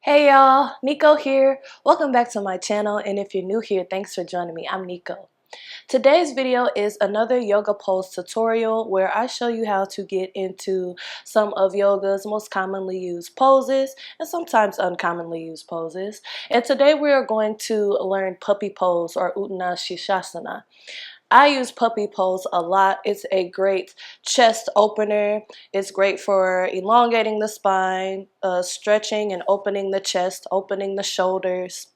Hey y'all, Nico here. Welcome back to my channel, and if you're new here, thanks for joining me. I'm Nico. Today's video is another yoga pose tutorial where I show you how to get into some of yoga's most commonly used poses and sometimes uncommonly used poses. And today we are going to learn puppy pose or Uttana Shishosana. I use puppy pose a lot. It's a great chest opener. It's great for elongating the spine, stretching and opening the chest, opening the shoulders.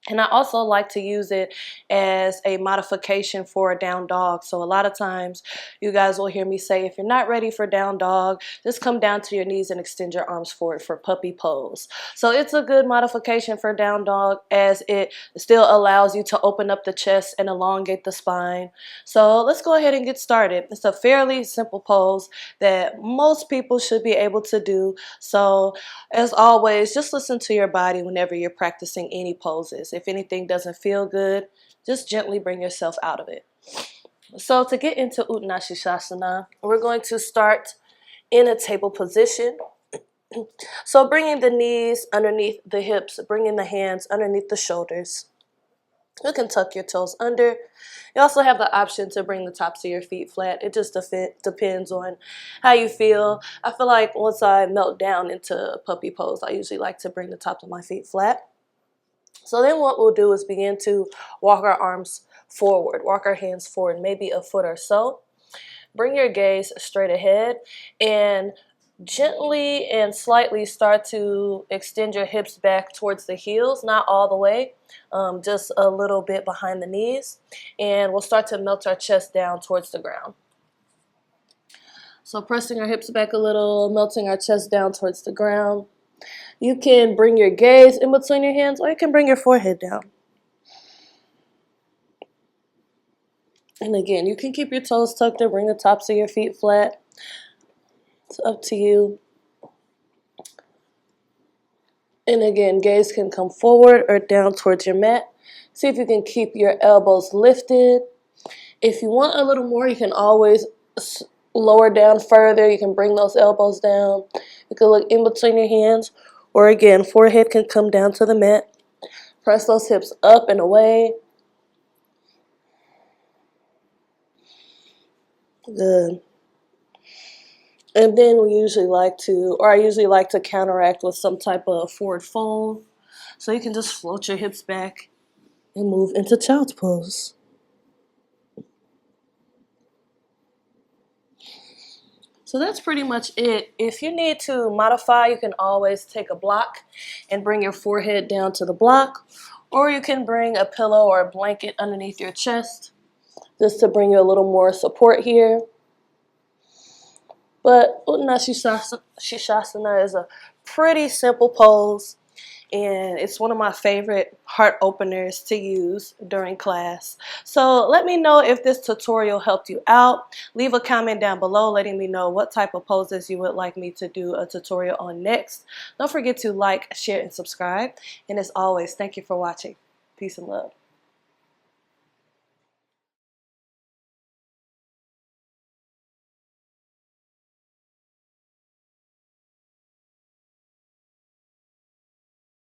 And I also like to use it as a modification for a down dog. So a lot of times you guys will hear me say, if you're not ready for down dog, just come down to your knees and extend your arms forward for puppy pose. So it's a good modification for down dog as it still allows you to open up the chest and elongate the spine. So let's go ahead and get started. It's a fairly simple pose that most people should be able to do. So as always, just listen to your body whenever you're practicing any poses. If anything doesn't feel good, just gently bring yourself out of it. So to get into Uttana Shishosana, we're going to start in a table position. So bringing the knees underneath the hips, bringing the hands underneath the shoulders. You can tuck your toes under. You also have the option to bring the tops of your feet flat. It just depends on how you feel. I feel like once I melt down into puppy pose, I usually like to bring the tops of my feet flat. So then what we'll do is begin to walk our arms forward, walk our hands forward, maybe a foot or so. Bring your gaze straight ahead and gently and slightly start to extend your hips back towards the heels, not all the way, just a little bit behind the knees. And we'll start to melt our chest down towards the ground. So pressing our hips back a little, melting our chest down towards the ground. You can bring your gaze in between your hands, or you can bring your forehead down. And again, you can keep your toes tucked or bring the tops of your feet flat. It's up to you. And again, gaze can come forward or down towards your mat. See if you can keep your elbows lifted. If you want a little more, you can always lower down further. You can bring those elbows down. You can look in between your hands. Or again, forehead can come down to the mat. Press those hips up and away. Good. And then we usually like to, or I usually like to counteract with some type of forward fold. So you can just float your hips back and move into child's pose. So that's pretty much it. If you need to modify, you can always take a block and bring your forehead down to the block, or you can bring a pillow or a blanket underneath your chest just to bring you a little more support here. But Uttana Shishosana is a pretty simple pose, and it's one of my favorite heart openers to use during class. So let me know if this tutorial helped you out. Leave a comment down below letting me know what type of poses you would like me to do a tutorial on next. Don't forget to like, share, and subscribe. And as always, thank you for watching. Peace and love.